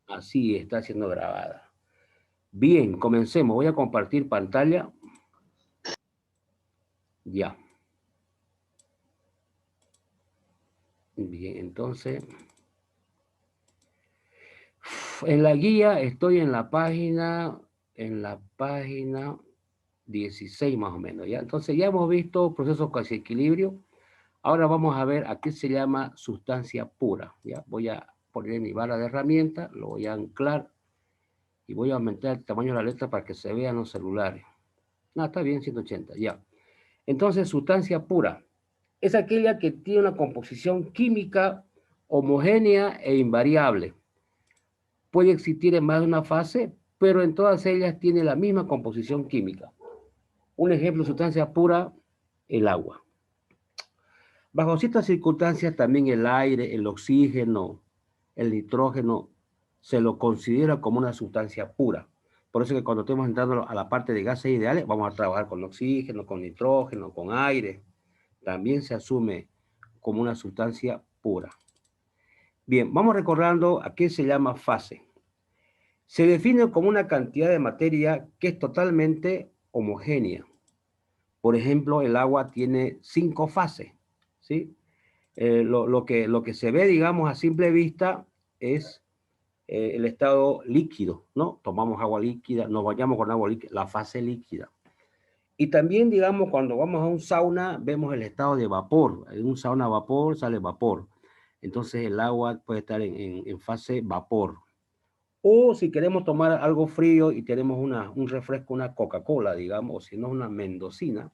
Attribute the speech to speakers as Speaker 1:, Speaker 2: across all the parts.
Speaker 1: Así está siendo grabada. Bien, comencemos. Voy a compartir pantalla. Ya. Bien, entonces, en la guía estoy en la página 16 más o menos, ¿ya? Entonces ya hemos visto procesos casi equilibrio. Ahora vamos a ver a qué se llama sustancia pura, ¿ya? Voy a poner mi barra de herramientas, lo voy a anclar y voy a aumentar el tamaño de la letra para que se vean los celulares. No, está bien, 180, ya. Entonces, sustancia pura es aquella que tiene una composición química homogénea e invariable. Puede existir en más de una fase, pero en todas ellas tiene la misma composición química. Un ejemplo de sustancia pura, el agua. Bajo ciertas circunstancias también el aire, el oxígeno, el nitrógeno, se lo considera como una sustancia pura. Por eso que cuando estemos entrando a la parte de gases ideales, vamos a trabajar con oxígeno, con nitrógeno, con aire. También se asume como una sustancia pura. Bien, vamos recordando a qué se llama fase. Se define como una cantidad de materia que es totalmente homogénea. Por ejemplo, el agua tiene 5 fases, ¿sí? Lo que se ve, digamos, a simple vista es el estado líquido, ¿no? Tomamos agua líquida, nos bañamos con agua líquida, la fase líquida. Y también, digamos, cuando vamos a un sauna, vemos el estado de vapor. En un sauna vapor sale vapor. Entonces el agua puede estar en fase vapor. O si queremos tomar algo frío y tenemos un refresco, una Coca-Cola, digamos, o si no una mendocina,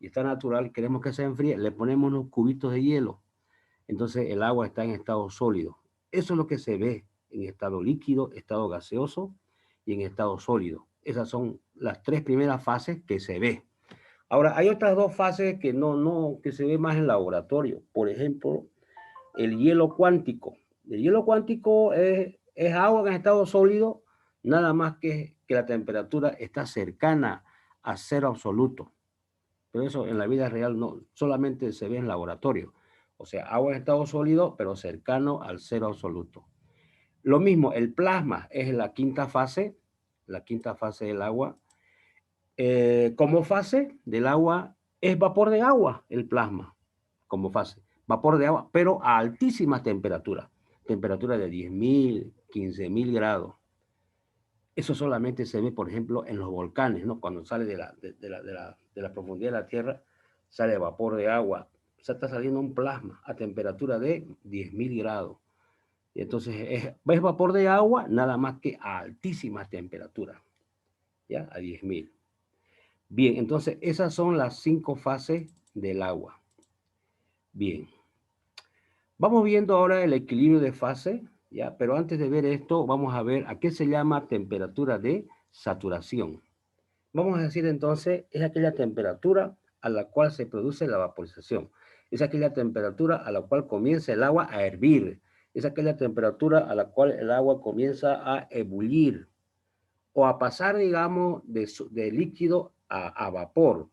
Speaker 1: y está natural, queremos que se enfríe, le ponemos unos cubitos de hielo. Entonces el agua está en estado sólido. Eso es lo que se ve en estado líquido, estado gaseoso y en estado sólido. Esas son las 3 primeras fases que se ve. Ahora, hay otras 2 fases que se ve más en laboratorio. Por ejemplo, el hielo cuántico. El hielo cuántico es agua en estado sólido, nada más que la temperatura está cercana a cero absoluto. Pero eso en la vida real no, solamente se ve en laboratorio. O sea, agua en estado sólido, pero cercano al cero absoluto. Lo mismo, el plasma es la quinta fase del agua. Como fase del agua es vapor de agua, el plasma, como fase. Vapor de agua, pero a altísimas temperaturas. Temperatura de 10.000, 15.000 grados. Eso solamente se ve, por ejemplo, en los volcanes, ¿no? Cuando sale de la profundidad de la Tierra, sale vapor de agua. O sea, está saliendo un plasma a temperatura de 10.000 grados. Y entonces es vapor de agua, nada más que a altísimas temperaturas, ¿ya? A 10.000. Bien, entonces esas son las 5 fases del agua. Bien. Vamos viendo ahora el equilibrio de fase, ¿ya? Pero antes de ver esto, vamos a ver a qué se llama temperatura de saturación. Vamos a decir entonces, es aquella temperatura a la cual se produce la vaporización. Es aquella temperatura a la cual comienza el agua a hervir. Es aquella temperatura a la cual el agua comienza a ebullir o a pasar, digamos, de líquido a vapor.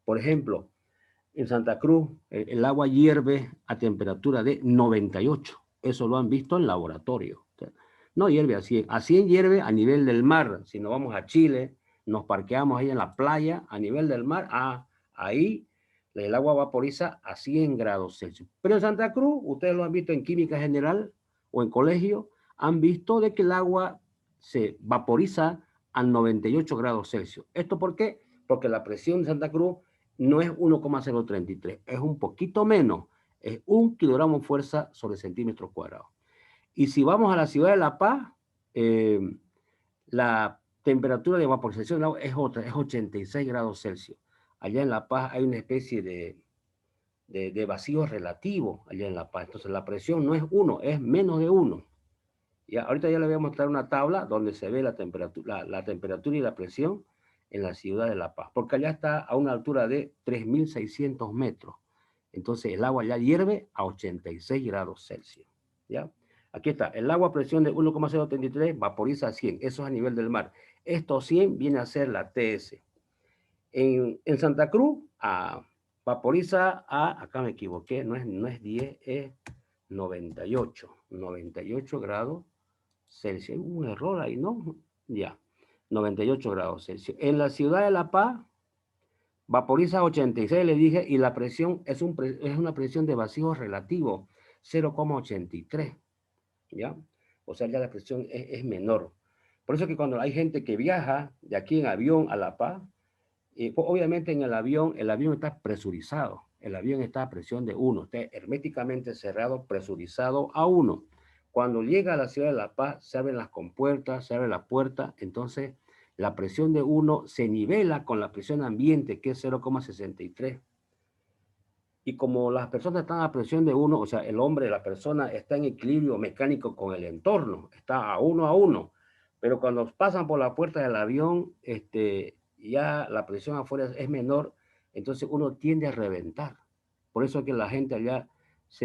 Speaker 1: Por ejemplo, en Santa Cruz el agua hierve a temperatura de 98. Eso lo han visto en laboratorio. No hierve a 100. A 100 hierve a nivel del mar. Si nos vamos a Chile, nos parqueamos ahí en la playa, a nivel del mar, ahí el agua vaporiza a 100 grados Celsius. Pero en Santa Cruz, ustedes lo han visto en química general o en colegio, han visto de que el agua se vaporiza a 98 grados Celsius. ¿Esto por qué? Porque la presión de Santa Cruz no es 1,033, es un poquito menos, es 1 kilogramo fuerza sobre centímetros cuadrados. Y si vamos a la ciudad de La Paz, la temperatura de vaporización del agua es otra, es 86 grados Celsius. Allá en La Paz hay una especie de vacío relativo allá en La Paz. Entonces la presión no es 1, es menos de 1. Ya, ahorita ya le voy a mostrar una tabla donde se ve la temperatura y la presión en la ciudad de La Paz, porque allá está a una altura de 3.600 metros. Entonces el agua ya hierve a 86 grados Celsius. ¿Ya? Aquí está, el agua a presión de 1,033 vaporiza a 100, eso es a nivel del mar. Esto 100 viene a ser la TS. En Santa Cruz, vaporiza a, acá me equivoqué, no es 10, es 98 grados Celsius. Hay un error ahí, ¿no? Ya, 98 grados Celsius. En la ciudad de La Paz, vaporiza 86, le dije, y la presión es una presión de vacío relativo, 0,83, ¿ya? O sea, ya la presión es menor. Por eso que cuando hay gente que viaja de aquí en avión a La Paz, pues obviamente en el avión está presurizado, el avión está a presión de 1, está herméticamente cerrado, presurizado a 1. Cuando llega a la ciudad de La Paz, se abren las compuertas, se abre la puerta, entonces la presión de 1 se nivela con la presión ambiente, que es 0,63. Y como las personas están a presión de 1, o sea, el hombre, la persona está en equilibrio mecánico con el entorno, está a 1. Pero cuando pasan por la puerta del avión, ya la presión afuera es menor, entonces uno tiende a reventar. Por eso es que la gente allá,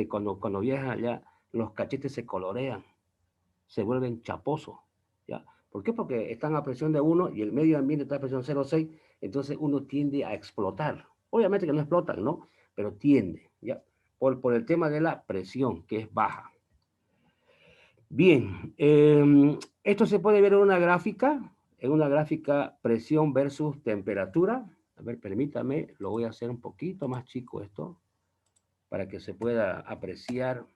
Speaker 1: cuando viaja allá, los cachetes se colorean, se vuelven chaposos, ¿ya? ¿Por qué? Porque están a presión de 1 y el medio ambiente está a presión 0,6, entonces uno tiende a explotar. Obviamente que no explotan, ¿no? Pero tiende, ¿ya? Por el tema de la presión, que es baja. Bien, esto se puede ver en una gráfica presión versus temperatura. A ver, permítame, lo voy a hacer un poquito más chico esto, para que se pueda apreciar.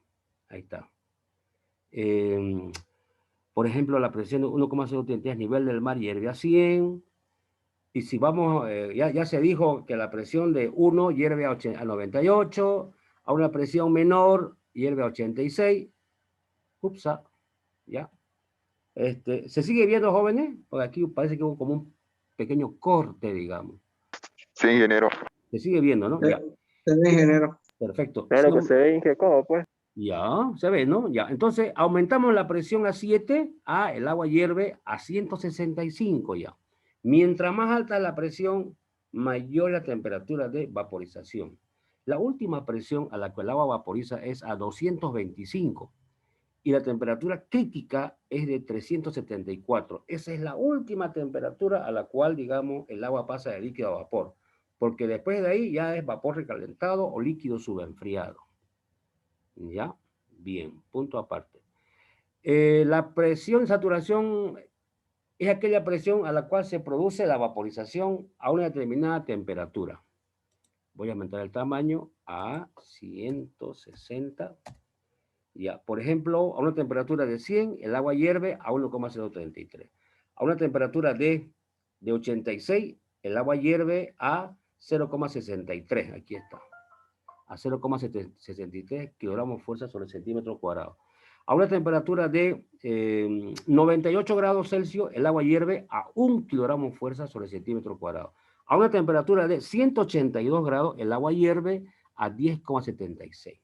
Speaker 1: Ahí está. Por ejemplo, la presión de 1,033 nivel del mar hierve a 100. Y si vamos, ya se dijo que la presión de 1 hierve a 98, a una presión menor hierve a 86. Upsa, ya. ¿Se sigue viendo, jóvenes? Porque aquí parece que hubo como un pequeño corte, digamos.
Speaker 2: Sí, ingeniero.
Speaker 1: Se sigue viendo, ¿no? Ya.
Speaker 3: Sí, ingeniero.
Speaker 1: Perfecto.
Speaker 4: Claro que se ve, Inge, ¿cómo pues?
Speaker 1: Ya, se ve, ¿no? Ya. Entonces, aumentamos la presión a 7, el agua hierve a 165 ya. Mientras más alta la presión, mayor la temperatura de vaporización. La última presión a la que el agua vaporiza es a 225 y la temperatura crítica es de 374. Esa es la última temperatura a la cual, digamos, el agua pasa de líquido a vapor, porque después de ahí ya es vapor recalentado o líquido subenfriado. ¿Ya? Bien, punto aparte. La presión de saturación es aquella presión a la cual se produce la vaporización a una determinada temperatura. Voy a aumentar el tamaño a 160. Ya, por ejemplo, a una temperatura de 100, el agua hierve a 1,033. A una temperatura de 86, el agua hierve a 0,63. Aquí está. A 0,63 kilogramos fuerza sobre centímetro cuadrado. A una temperatura de 98 grados Celsius, el agua hierve a 1 kilogramo fuerza sobre centímetro cuadrado. A una temperatura de 182 grados, el agua hierve a 10,76.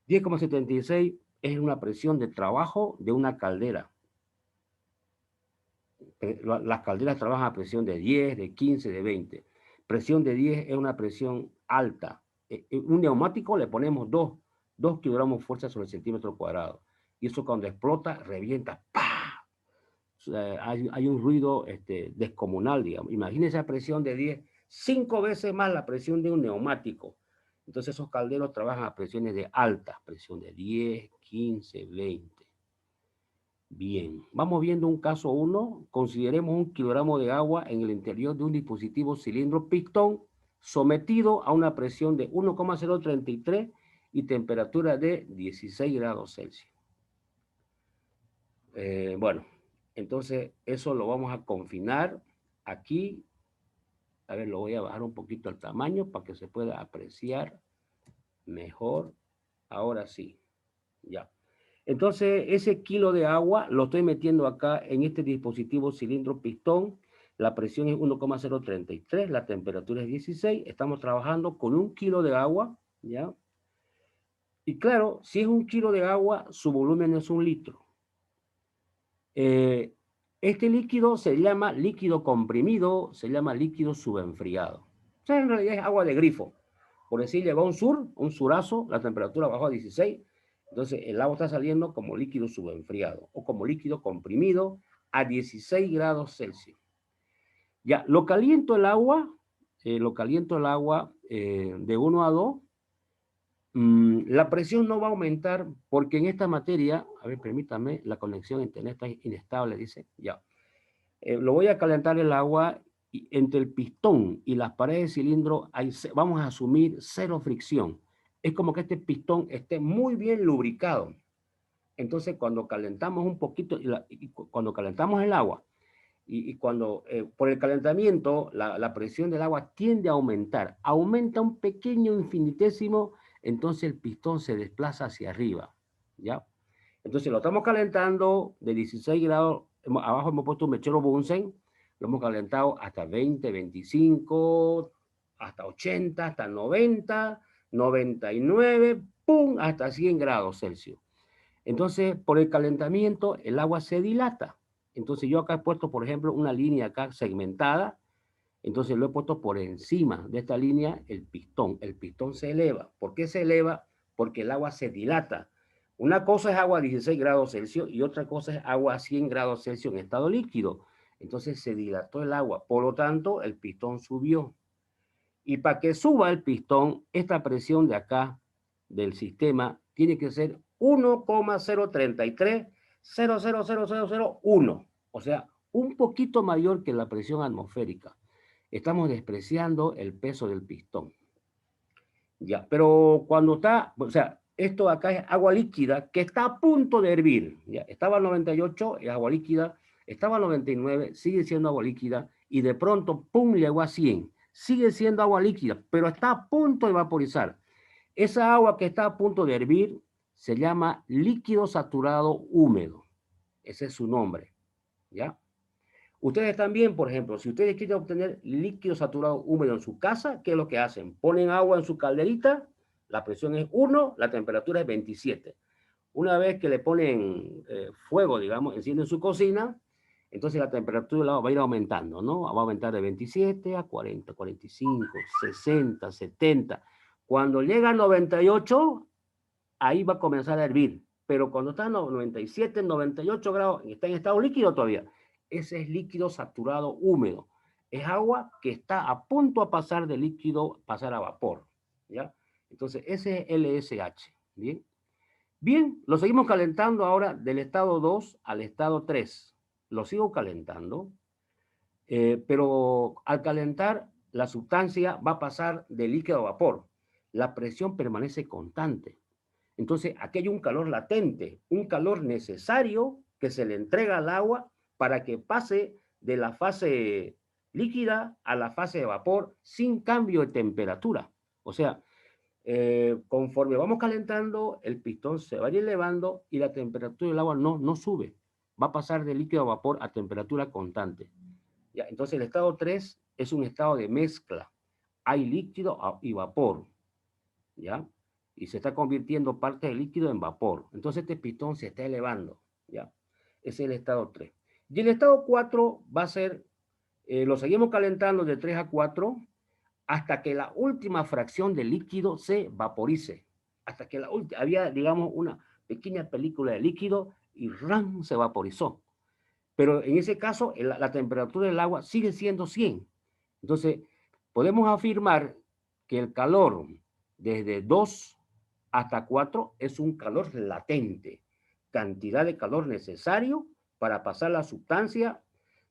Speaker 1: 10,76 es una presión de trabajo de una caldera. Las calderas trabajan a presión de 10, de 15, de 20. Presión de 10 es una presión alta. Un neumático le ponemos 2 kilogramos fuerza sobre el centímetro cuadrado. Y eso cuando explota, revienta. ¡Pah! O sea, hay un ruido descomunal, digamos. Imagínense esa presión de 10, 5 veces más la presión de un neumático. Entonces esos calderos trabajan a presiones de alta, presión de 10, 15, 20. Bien, vamos viendo un caso 1. Consideremos 1 kilogramo de agua en el interior de un dispositivo cilindro pistón sometido a una presión de 1,033 y temperatura de 16 grados Celsius. Bueno, entonces eso lo vamos a confinar aquí. A ver, lo voy a bajar un poquito el tamaño para que se pueda apreciar mejor. Ahora sí, ya. Entonces, ese kilo de agua lo estoy metiendo acá en este dispositivo cilindro pistón. La presión es 1,033, la temperatura es 16. Estamos trabajando con 1 kilo de agua, ¿ya? Y claro, si es 1 kilo de agua, su volumen es 1 litro. Este líquido se llama líquido comprimido, se llama líquido subenfriado. O sea, en realidad es agua de grifo. Por decir, llegó un surazo, la temperatura bajó a 16. Entonces, el agua está saliendo como líquido subenfriado o como líquido comprimido a 16 grados Celsius. Ya, lo caliento el agua de 1 a 2, La presión no va a aumentar porque en esta materia, a ver, permítame, la conexión a internet está inestable, dice, ya. Lo voy a calentar el agua y entre el pistón y las paredes del cilindro vamos a asumir cero fricción. Es como que este pistón esté muy bien lubricado. Entonces, cuando calentamos un poquito, cuando calentamos el agua, y cuando por el calentamiento la presión del agua tiende a aumentar, aumenta un pequeño infinitésimo, entonces el pistón se desplaza hacia arriba, ¿ya? Entonces lo estamos calentando de 16 grados, abajo hemos puesto un mechero Bunsen, lo hemos calentado hasta 20, 25, hasta 80, hasta 90, 99, ¡pum!, hasta 100 grados Celsius. Entonces, por el calentamiento, el agua se dilata. Entonces, yo acá he puesto, por ejemplo, una línea acá segmentada. Entonces, lo he puesto por encima de esta línea el pistón. El pistón se eleva. ¿Por qué se eleva? Porque el agua se dilata. Una cosa es agua a 16 grados Celsius y otra cosa es agua a 100 grados Celsius en estado líquido. Entonces, se dilató el agua. Por lo tanto, el pistón subió. Y para que suba el pistón, esta presión de acá del sistema tiene que ser 1,033,00001. O sea, un poquito mayor que la presión atmosférica. Estamos despreciando el peso del pistón. Ya, pero cuando está, o sea, esto acá es agua líquida que está a punto de hervir. Ya, estaba a 98, es agua líquida, estaba a 99, sigue siendo agua líquida, y de pronto, pum, llegó a 100. Sigue siendo agua líquida, pero está a punto de vaporizar. Esa agua que está a punto de hervir se llama líquido saturado húmedo. Ese es su nombre, ¿ya? Ustedes también, por ejemplo, si ustedes quieren obtener líquido saturado húmedo en su casa, ¿qué es lo que hacen? Ponen agua en su calderita, la presión es 1, la temperatura es 27. Una vez que le ponen fuego, digamos, encienden su cocina, entonces la temperatura va a ir aumentando, ¿no? Va a aumentar de 27 a 40, 45, 60, 70. Cuando llega a 98, ahí va a comenzar a hervir. Pero cuando está en 97, 98 grados, está en estado líquido todavía, ese es líquido saturado húmedo. Es agua que está a punto a pasar de líquido, pasar a vapor, ¿ya? Entonces, ese es LSH, ¿bien? Bien, lo seguimos calentando ahora del estado 2 al estado 3. Lo sigo calentando, pero al calentar, la sustancia va a pasar de líquido a vapor. La presión permanece constante. Entonces, aquí hay un calor latente, un calor necesario que se le entrega al agua para que pase de la fase líquida a la fase de vapor sin cambio de temperatura. O sea, conforme vamos calentando, el pistón se va a ir elevando y la temperatura del agua no sube. Va a pasar de líquido a vapor a temperatura constante. ¿Ya? Entonces, el estado 3 es un estado de mezcla. Hay líquido y vapor, ¿ya? Y se está convirtiendo parte del líquido en vapor. Entonces este pistón se está elevando, ¿ya? Ese es el estado 3. Y el estado 4 va a ser, lo seguimos calentando de 3 a 4 hasta que la última fracción de líquido se vaporice. Hasta que había, digamos, una pequeña película de líquido y ¡ran!, se vaporizó. Pero en ese caso, la temperatura del agua sigue siendo 100. Entonces, podemos afirmar que el calor desde 2 hasta 4 es un calor latente, cantidad de calor necesario para pasar la sustancia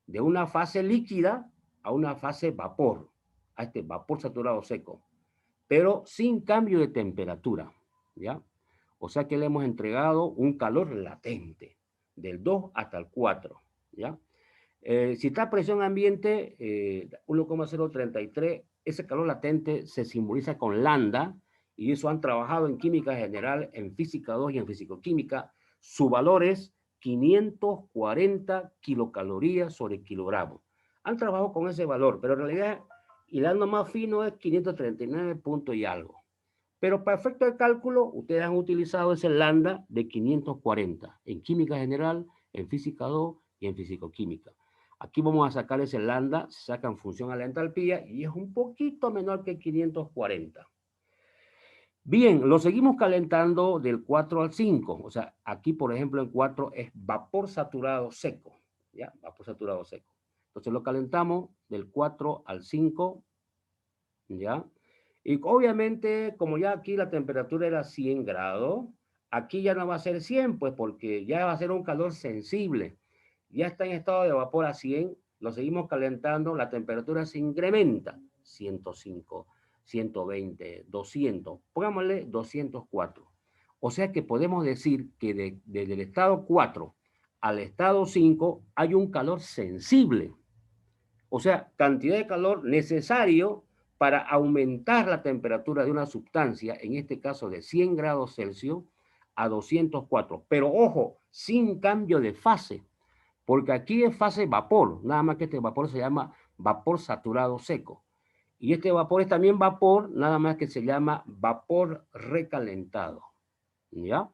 Speaker 1: de una fase líquida a una fase vapor, a este vapor saturado seco, pero sin cambio de temperatura, ¿ya? O sea que le hemos entregado un calor latente, del 2 hasta el 4, ¿ya? Si está a presión ambiente, 1,033, ese calor latente se simboliza con lambda, y eso han trabajado en química general, en física 2 y en fisicoquímica. Su valor es 540 kilocalorías sobre kilogramo. Han trabajado con ese valor, pero en realidad, hilando más fino, es 539 puntos y algo. Pero para efecto de cálculo, ustedes han utilizado ese lambda de 540 en química general, en física 2 y en fisicoquímica. Aquí vamos a sacar ese lambda, se saca en función a la entalpía y es un poquito menor que 540. Bien, lo seguimos calentando del 4 al 5. O sea, aquí, por ejemplo, en 4 es vapor saturado seco. ¿Ya? Vapor saturado seco. Entonces lo calentamos del 4 al 5. ¿Ya? Y obviamente, como ya aquí la temperatura era 100 grados, aquí ya no va a ser 100, pues porque ya va a ser un calor sensible. Ya está en estado de vapor a 100, lo seguimos calentando, la temperatura se incrementa. 105, 120, 200, pongámosle 204. O sea que podemos decir que desde el estado 4 al estado 5 hay un calor sensible. O sea, cantidad de calor necesario para aumentar la temperatura de una sustancia, en este caso de 100 grados Celsius a 204. Pero ojo, sin cambio de fase, porque aquí es fase vapor, nada más que este vapor se llama vapor saturado seco. Y este vapor es también vapor, nada más que se llama vapor recalentado. ¿Ya?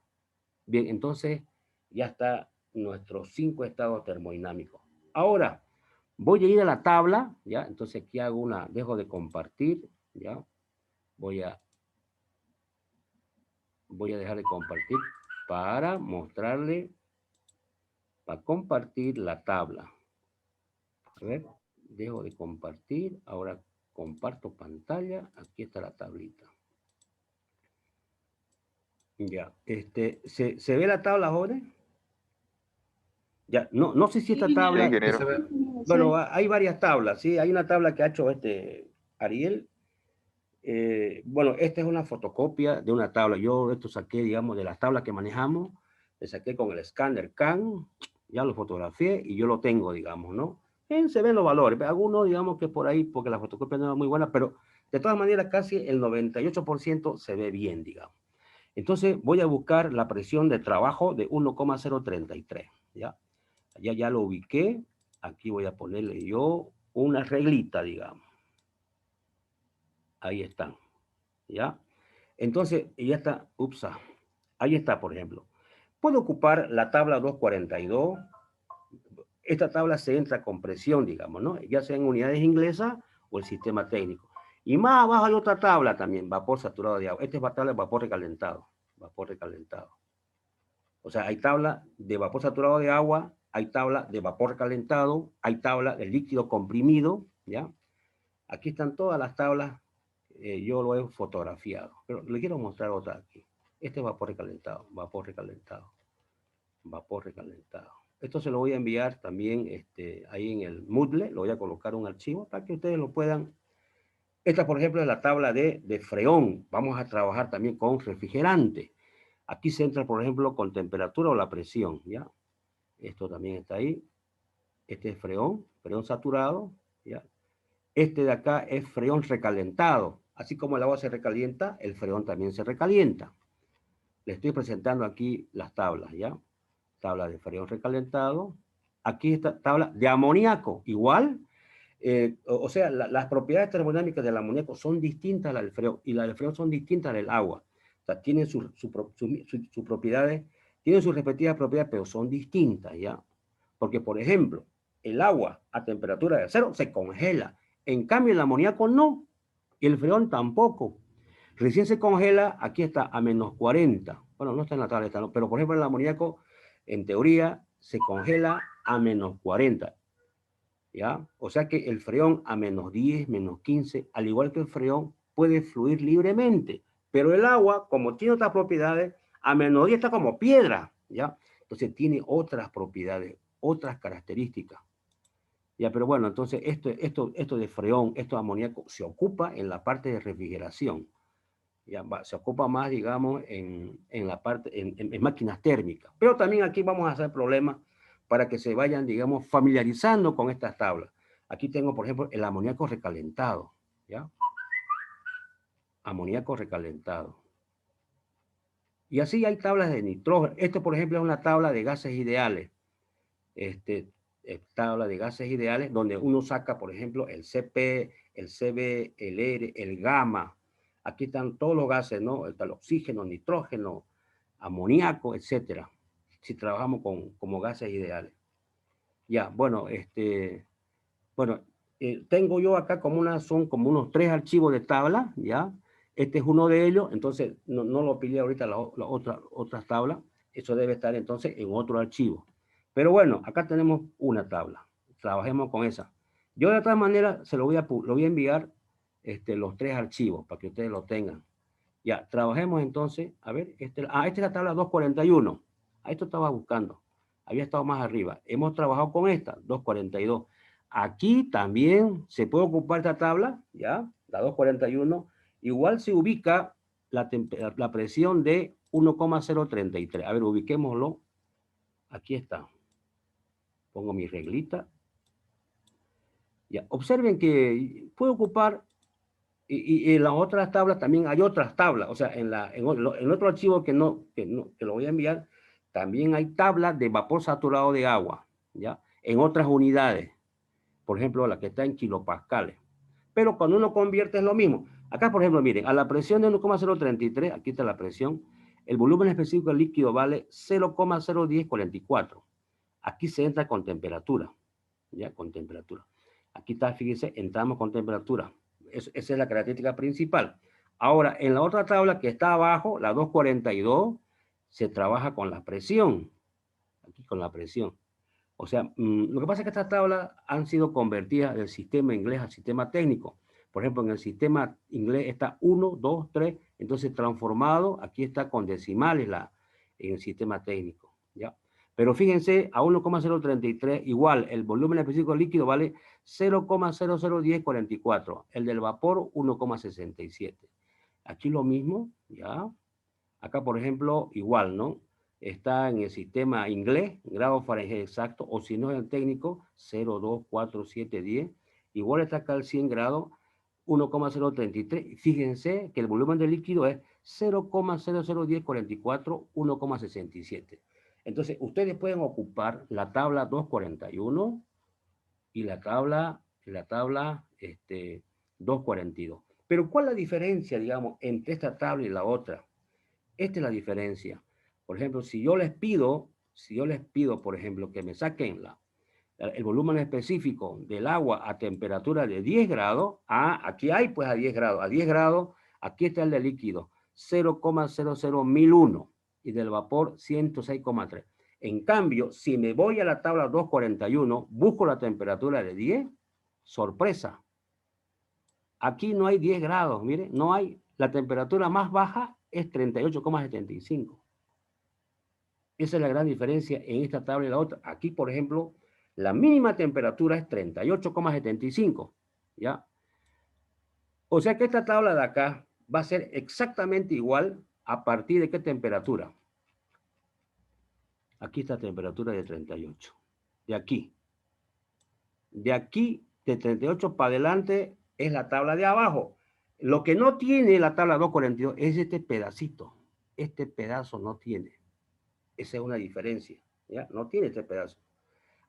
Speaker 1: Bien, entonces ya está nuestros 5 estados termodinámicos. Ahora, voy a ir a la tabla, ¿ya? Entonces aquí hago dejo de compartir, ¿ya? Voy a dejar de compartir para mostrarle, para compartir la tabla. A ver, dejo de compartir, ahora comparto pantalla, aquí está la tablita. Ya, ¿se ve la tabla, jóvenes? Ya, no sé si esta tabla...
Speaker 2: Sí, ingeniero.
Speaker 1: Bueno, hay varias tablas, ¿sí? Hay una tabla que ha hecho Ariel. Bueno, esta es una fotocopia de una tabla. Yo esto saqué, digamos, de las tablas que manejamos. Le saqué con el escáner CAN, ya lo fotografié y yo lo tengo, digamos, ¿no? Se ven los valores. Algunos, digamos que por ahí, porque la fotocopia no es muy buena, pero de todas maneras casi el 98% se ve bien, digamos. Entonces voy a buscar la presión de trabajo de 1,033, ¿ya? Ya lo ubiqué. Aquí voy a ponerle yo una reglita, digamos. Ahí están, ¿ya? Entonces, ya está, ahí está, por ejemplo. Puedo ocupar la tabla 242. Esta tabla se entra con presión, digamos, ¿no? Ya sea en unidades inglesas o el sistema técnico. Y más abajo hay otra tabla también, vapor saturado de agua. Esta es la tabla de vapor recalentado. Vapor recalentado. O sea, hay tabla de vapor saturado de agua, hay tabla de vapor recalentado, hay tabla de líquido comprimido, ¿ya? Aquí están todas las tablas, yo lo he fotografiado, pero le quiero mostrar otra aquí. Este es vapor recalentado, vapor recalentado, vapor recalentado. Esto se lo voy a enviar también ahí en el Moodle, lo voy a colocar un archivo para que ustedes lo puedan. Esta, por ejemplo, es la tabla de freón. Vamos a trabajar también con refrigerante. Aquí se entra, por ejemplo, con temperatura o la presión, ¿ya? Esto también está ahí. Este es freón saturado, ¿ya? Este de acá es freón recalentado. Así como el agua se recalienta, el freón también se recalienta. Le estoy presentando aquí las tablas, ¿ya? Tabla de freón recalentado. Aquí está tabla de amoníaco, igual. O sea, las propiedades termodinámicas del amoníaco son distintas a las del freón y las del freón son distintas a las del agua. O sea, tienen sus propiedades, tienen sus respectivas propiedades, pero son distintas, ¿ya? Porque, por ejemplo, el agua a temperatura de cero se congela. En cambio, el amoníaco no. Y el freón tampoco. Recién se congela, aquí está a menos 40. Bueno, no está en la tabla, ¿no? Pero por ejemplo el amoníaco, en teoría, se congela a menos 40. ¿Ya? O sea que el freón a menos 10, menos 15, al igual que el freón, puede fluir libremente. Pero el agua, como tiene otras propiedades, a menos 10 está como piedra, ¿ya? Entonces tiene otras propiedades, otras características. Ya, pero bueno, entonces esto de freón, esto de amoníaco, se ocupa en la parte de refrigeración. Ya, se ocupa más, digamos, en la parte, en máquinas térmicas. Pero también aquí vamos a hacer problemas para que se vayan, digamos, familiarizando con estas tablas. Aquí tengo, por ejemplo, el amoníaco recalentado, ¿ya? Amoníaco recalentado. Y así hay tablas de nitrógeno. Esto, por ejemplo, es una tabla de gases ideales. Tabla de gases ideales donde uno saca, por ejemplo, el CP, el CB, el R, el gamma. Aquí están todos los gases, ¿no? Está el oxígeno, nitrógeno, amoníaco, etcétera. Si trabajamos como gases ideales. Ya, bueno, tengo yo acá son como unos 3 archivos de tabla, ¿ya? Este es uno de ellos, entonces no lo pillé ahorita la otra tabla. Eso debe estar entonces en otro archivo. Pero bueno, acá tenemos una tabla. Trabajemos con esa. Yo de todas maneras se lo voy a enviar los tres archivos para que ustedes lo tengan. Ya, trabajemos entonces. A ver, esta es la tabla 241. A esto estaba buscando. Había estado más arriba. Hemos trabajado con esta, 242. Aquí también se puede ocupar esta tabla, ya, la 241. Igual se ubica la presión de 1,033. A ver, ubiquémoslo. Aquí está. Pongo mi reglita. Ya, observen que puede ocupar, y en las otras tablas también hay otras tablas, o sea, en otro archivo que lo voy a enviar, también hay tablas de vapor saturado de agua, ¿ya? En otras unidades, por ejemplo, la que está en kilopascales. Pero cuando uno convierte es lo mismo. Acá, por ejemplo, miren, a la presión de 1,033, aquí está la presión, el volumen específico del líquido vale 0,01044. Aquí se entra con temperatura, ¿ya? Con temperatura. Aquí está, fíjense, entramos con temperatura. Esa es la característica principal. Ahora, en la otra tabla que está abajo, la 242, se trabaja con la presión. Aquí con la presión. O sea, lo que pasa es que estas tablas han sido convertidas del sistema inglés al sistema técnico. Por ejemplo, en el sistema inglés está 1, 2, 3, entonces transformado, aquí está con decimales en el sistema técnico, ¿ya? Pero fíjense, a 1,033 igual, el volumen específico líquido vale 0,001044, el del vapor 1,67. Aquí lo mismo, ¿ya? Acá, por ejemplo, igual, ¿no? Está en el sistema inglés, grado Fahrenheit exacto, o si no en el técnico, 0, 2, 4, 7, 10. Igual está acá el 100 grados, 1,033. Fíjense que el volumen del líquido es 0,001044, 1,67. Entonces, ustedes pueden ocupar la tabla 241 y la tabla 242. Pero, ¿cuál es la diferencia, digamos, entre esta tabla y la otra? Esta es la diferencia. Por ejemplo, si yo les pido, por ejemplo, que me saquen el volumen específico del agua a temperatura de 10 grados, aquí hay pues a 10 grados. A 10 grados, aquí está el de líquido, 0,00001 y del vapor 106,3. En cambio, si me voy a la tabla 241, busco la temperatura de 10, sorpresa. Aquí no hay 10 grados, mire, no hay. La temperatura más baja es 38,75. Esa es la gran diferencia en esta tabla y la otra. Aquí, por ejemplo, la mínima temperatura es 38,75, ¿ya? O sea que esta tabla de acá va a ser exactamente igual a partir de qué temperatura. Aquí está temperatura de 38. De aquí. De aquí, de 38 para adelante, es la tabla de abajo. Lo que no tiene la tabla 242 es este pedacito. Este pedazo no tiene. Esa es una diferencia, ¿ya? No tiene este pedazo.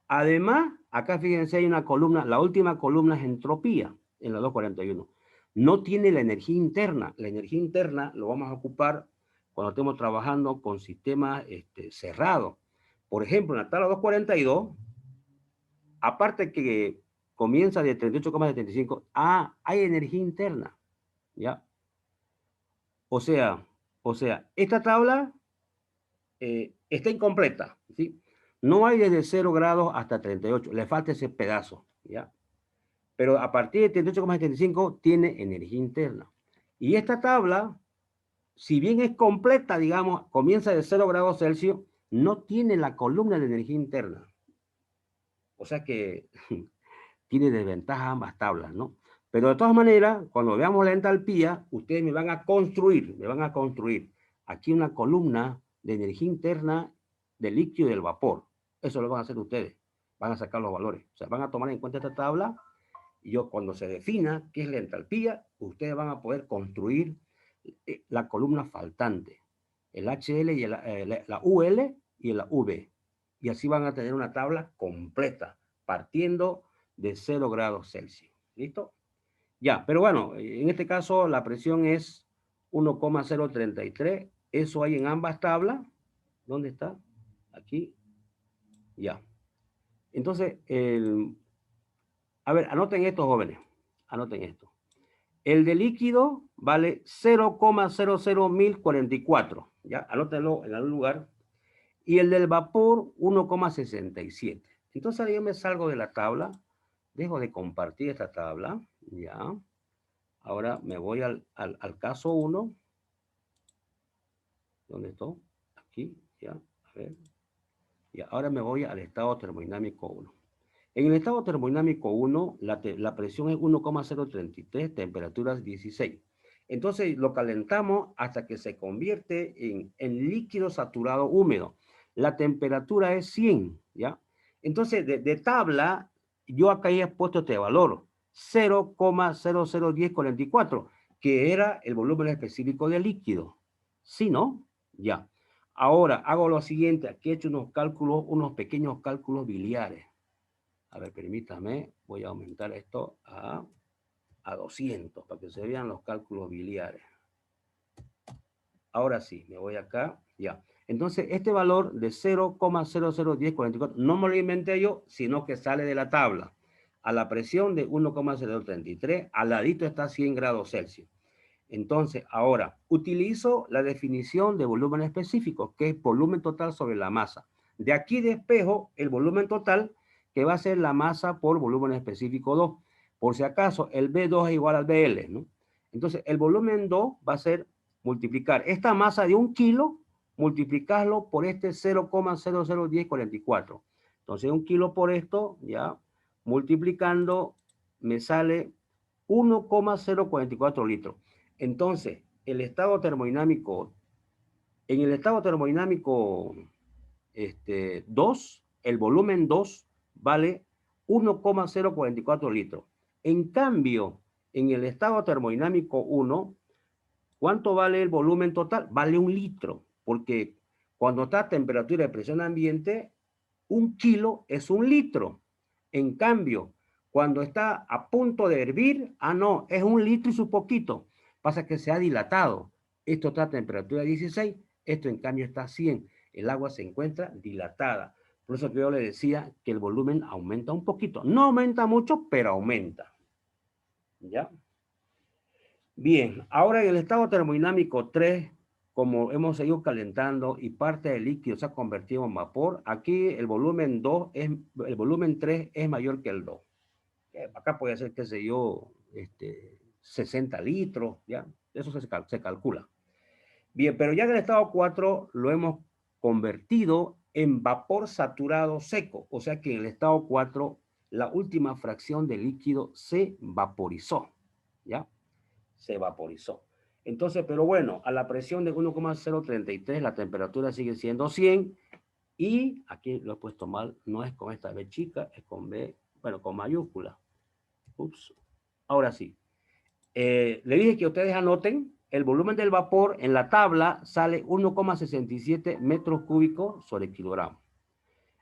Speaker 1: Además, acá fíjense, hay una columna, la última columna es entropía, en la 241. No tiene la energía interna. La energía interna lo vamos a ocupar cuando estemos trabajando con sistemas cerrados. Por ejemplo, en la tabla 242, aparte que comienza de 38,75, hay energía interna, ¿ya? O sea, esta tabla está incompleta, ¿sí? No hay desde 0 grados hasta 38, le falta ese pedazo, ¿ya? Pero a partir de 38,75 tiene energía interna. Y esta tabla, si bien es completa, digamos, comienza de 0 grados Celsius, no tiene la columna de energía interna. O sea que tiene desventaja ambas tablas, ¿no? Pero de todas maneras, cuando veamos la entalpía, ustedes me van a construir aquí una columna de energía interna del líquido y del vapor. Eso lo van a hacer ustedes. Van a sacar los valores. O sea, van a tomar en cuenta esta tabla y yo cuando se defina qué es la entalpía, ustedes van a poder construir la columna faltante, el HL y la UL y la V. Y así van a tener una tabla completa, partiendo de 0 grados Celsius. ¿Listo? Ya, pero bueno, en este caso la presión es 1,033. Eso hay en ambas tablas. ¿Dónde está? Aquí. Ya. Entonces, a ver, anoten esto, jóvenes. Anoten esto. El de líquido vale 0,00044. Ya, anótenlo en algún lugar. Y el del vapor, 1,67. Entonces, yo me salgo de la tabla. Dejo de compartir esta tabla. Ya. Ahora me voy al caso 1. ¿Dónde estoy? Aquí, ya, a ver. Y ahora me voy al estado termodinámico 1. En el estado termodinámico 1, la presión es 1,033, temperaturas 16. Entonces lo calentamos hasta que se convierte en líquido saturado húmedo. La temperatura es 100, ¿ya? Entonces, de tabla, yo acá he puesto este valor, 0,001044, que era el volumen específico del líquido. ¿Sí, no? Ya. Ahora, hago lo siguiente. Aquí he hecho unos cálculos, unos pequeños cálculos biliares. A ver, permítame, voy a aumentar esto a 200 para que se vean los cálculos biliares. Ahora sí, me voy acá, ya. Entonces, este valor de 0,001044 no me lo inventé yo, sino que sale de la tabla. A la presión de 1,033, al ladito está 100 grados Celsius. Entonces, ahora, utilizo la definición de volumen específico, que es volumen total sobre la masa. De aquí despejo el volumen total, que va a ser la masa por volumen específico 2. Por si acaso, el B2 es igual al BL, ¿no? Entonces, el volumen 2 va a ser multiplicar esta masa de 1 kilo, multiplicarlo por este 0,001044. Entonces, 1 kilo por esto, ya, multiplicando, me sale 1,044 litros. Entonces, en el estado termodinámico 2, el volumen 2 vale 1,044 litros. En cambio, en el estado termodinámico 1, ¿cuánto vale el volumen total? Vale 1 litro, porque cuando está a temperatura de presión ambiente, 1 kilo es 1 litro. En cambio, cuando está a punto de hervir, no, es 1 litro y su poquito. Pasa que se ha dilatado. Esto está a temperatura 16, esto en cambio está a 100. El agua se encuentra dilatada. Por eso que yo le decía que el volumen aumenta un poquito. No aumenta mucho, pero aumenta. ¿Ya? Bien, ahora en el estado termodinámico 3, como hemos seguido calentando y parte del líquido se ha convertido en vapor, aquí el volumen 3 es mayor que el 2. Acá puede ser, qué sé yo, 60 litros, ¿ya? Eso se calcula. Bien, pero ya en el estado 4 lo hemos convertido en vapor saturado seco, o sea que en el estado 4 la última fracción del líquido se vaporizó, ¿ya? Se vaporizó. Entonces, pero bueno, a la presión de 1,033 la temperatura sigue siendo 100 y aquí lo he puesto mal, no es con esta B chica, es con B, bueno, con mayúscula. Ups. Ahora sí. Le dije que ustedes anoten, el volumen del vapor en la tabla sale 1,67 metros cúbicos sobre kilogramo.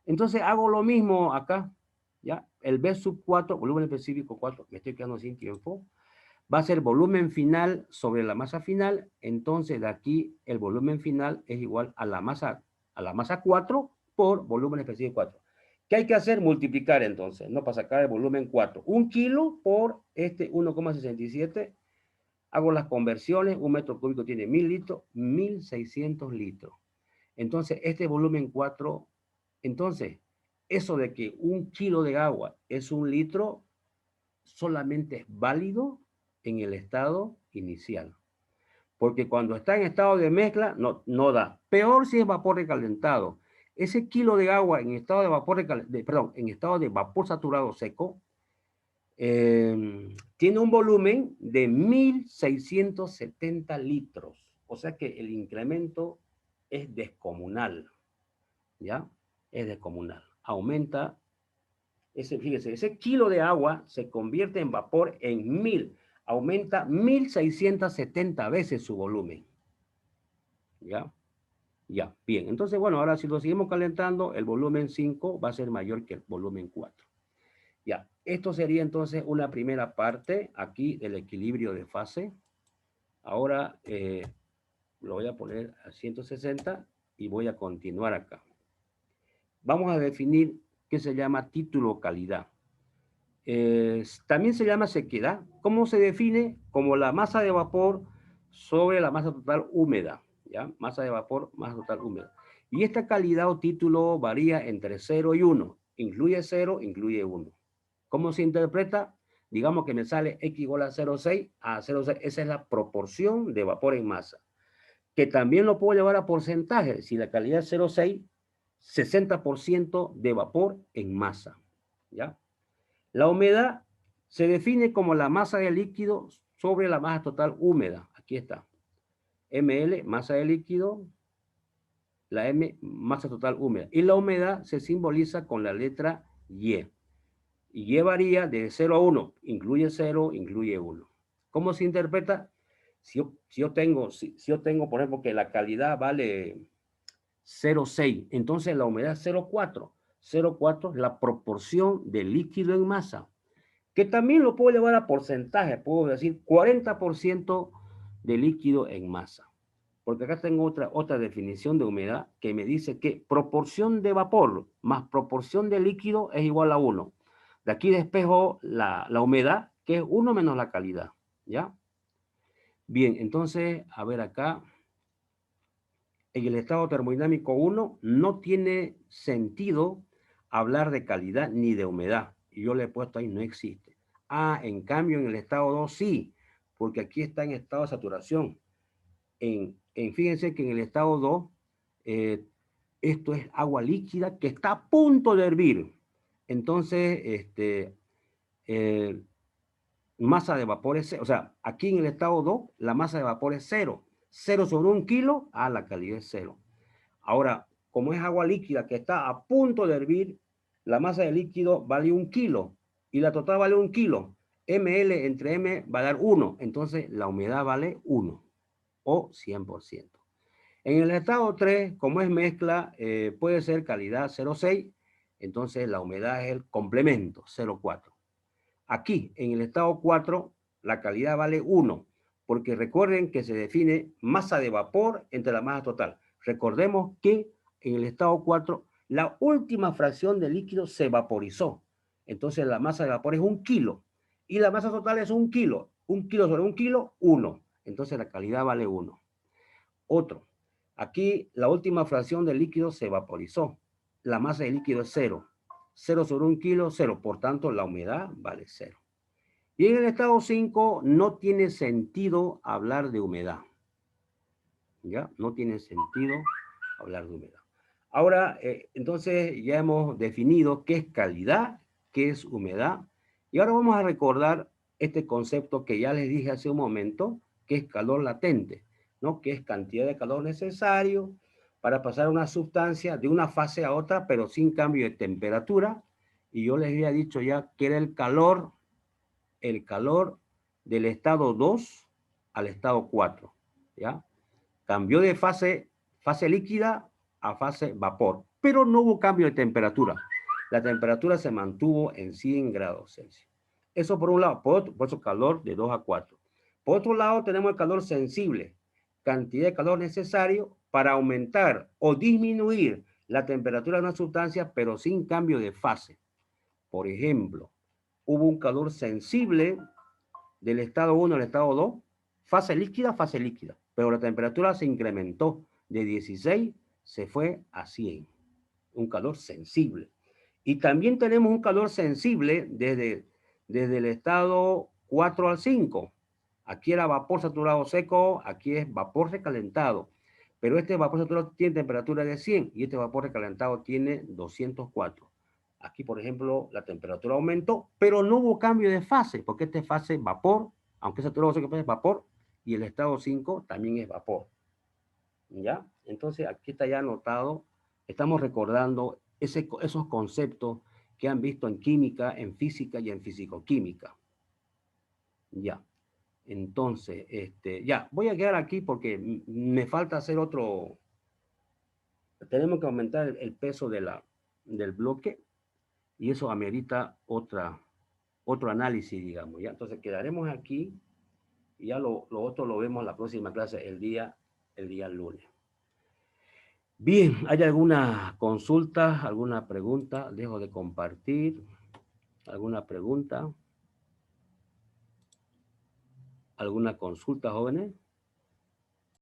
Speaker 1: Entonces hago lo mismo acá, ¿ya? El B sub 4, volumen específico 4, me estoy quedando sin tiempo, va a ser volumen final sobre la masa final. Entonces de aquí el volumen final es igual a la masa 4 por volumen específico 4. ¿Qué hay que hacer? Multiplicar entonces, ¿no? Para sacar el volumen 4. 1 kilo por 1,67. Hago las conversiones. Un metro cúbico tiene 1000 litros, 1600 litros. Entonces este volumen 4, entonces eso de que 1 kilo de agua es 1 litro, solamente es válido en el estado inicial. Porque cuando está en estado de mezcla, no da. Peor si es vapor recalentado. Ese kilo de agua en estado de vapor en estado de vapor saturado seco, tiene un volumen de 1670 litros. O sea que el incremento es descomunal. ¿Ya? Es descomunal. Aumenta. Fíjese, ese kilo de agua se convierte en vapor en 1000. Aumenta 1670 veces su volumen. ¿Ya? Ya, bien. Entonces, bueno, ahora si lo seguimos calentando, el volumen 5 va a ser mayor que el volumen 4. Ya, esto sería entonces una primera parte aquí del equilibrio de fase. Ahora lo voy a poner a 160 y voy a continuar acá. Vamos a definir qué se llama título calidad. También se llama sequedad. ¿Cómo se define? Como la masa de vapor sobre la masa total húmeda. ¿Ya? Masa de vapor, masa total húmeda. Y esta calidad o título varía entre 0 y 1. Incluye 0, incluye 1. ¿Cómo se interpreta? Digamos que me sale X igual a 0,6 a 0,6. Esa es la proporción de vapor en masa. Que también lo puedo llevar a porcentaje. Si la calidad es 0,6, 60% de vapor en masa. ¿Ya? La humedad se define como la masa de líquido sobre la masa total húmeda. Aquí está. ml, masa de líquido, la M, masa total húmeda. Y la humedad se simboliza con la letra Y. Y Y varía de 0 a 1. Incluye 0, incluye 1. ¿Cómo se interpreta? Si yo tengo, por ejemplo, que la calidad vale 0,6, entonces la humedad es 0,4. 0,4 es la proporción de líquido en masa, que también lo puedo llevar a porcentaje. Puedo decir 40% de líquido en masa. Porque acá tengo otra definición de humedad que me dice que proporción de vapor más proporción de líquido es igual a 1. De aquí despejo la humedad, que es 1 menos la calidad. ¿Ya? Bien, entonces, a ver acá. En el estado termodinámico 1 no tiene sentido hablar de calidad ni de humedad. Y yo le he puesto ahí, no existe. En cambio, en el estado 2 sí, porque aquí está en estado de saturación. Fíjense que en el estado 2, esto es agua líquida que está a punto de hervir. Entonces, masa de vapor es 0. O sea, aquí en el estado 2, la masa de vapor es 0. 0 sobre 1 kilo, la calidad es 0. Ahora, como es agua líquida que está a punto de hervir, la masa de líquido vale 1 kilo y la total vale 1 kilo. ml entre m va a dar 1. Entonces, la humedad vale 1 o 100%. En el estado 3, como es mezcla, puede ser calidad 0,6. Entonces, la humedad es el complemento, 0,4. Aquí, en el estado 4, la calidad vale 1, porque recuerden que se define masa de vapor entre la masa total. Recordemos que en el estado 4, la última fracción de líquido se vaporizó. Entonces, la masa de vapor es 1 kilo. Y la masa total es 1 kilo. 1 kilo sobre 1 kilo, 1. Entonces, la calidad vale 1. Otro. Aquí, la última fracción de líquido se vaporizó. La masa de líquido es 0. 0 sobre 1 kilo, 0. Por tanto, la humedad vale 0. Y en el estado 5 no tiene sentido hablar de humedad. ¿Ya? No tiene sentido hablar de humedad. Ahora, entonces ya hemos definido qué es calidad, qué es humedad. Y ahora vamos a recordar este concepto que ya les dije hace un momento, que es calor latente, ¿no? Que es cantidad de calor necesario para pasar una sustancia de una fase a otra, pero sin cambio de temperatura. Y yo les había dicho ya que era el calor del estado 2 al estado 4, ¿ya? Cambió de fase líquida a fase vapor, pero no hubo cambio de temperatura. La temperatura se mantuvo en 100 grados Celsius. Eso por un lado, por eso calor de 2 a 4. Por otro lado, tenemos el calor sensible, cantidad de calor necesario para aumentar o disminuir la temperatura de una sustancia, pero sin cambio de fase. Por ejemplo, hubo un calor sensible del estado 1 al estado 2, fase líquida, pero la temperatura se incrementó de 16, se fue a 100, un calor sensible. Y también tenemos un calor sensible desde el estado 4 al 5. Aquí era vapor saturado seco, aquí es vapor recalentado. Pero este vapor saturado tiene temperatura de 100 y este vapor recalentado tiene 204. Aquí, por ejemplo, la temperatura aumentó, pero no hubo cambio de fase, porque esta fase es vapor, aunque saturado seco es vapor, y el estado 5 también es vapor. ¿Ya? Entonces, aquí está ya anotado. Estamos recordando esos conceptos que han visto en química, en física y en fisicoquímica. Ya. Entonces, ya, voy a quedar aquí porque me falta hacer otro. Tenemos que aumentar el peso del bloque y eso amerita otro análisis, digamos. ¿Ya? Entonces, quedaremos aquí y ya lo otro lo vemos en la próxima clase, el día lunes. Bien, ¿hay alguna consulta, alguna pregunta? Dejo de compartir. ¿Alguna pregunta? ¿Alguna consulta, jóvenes?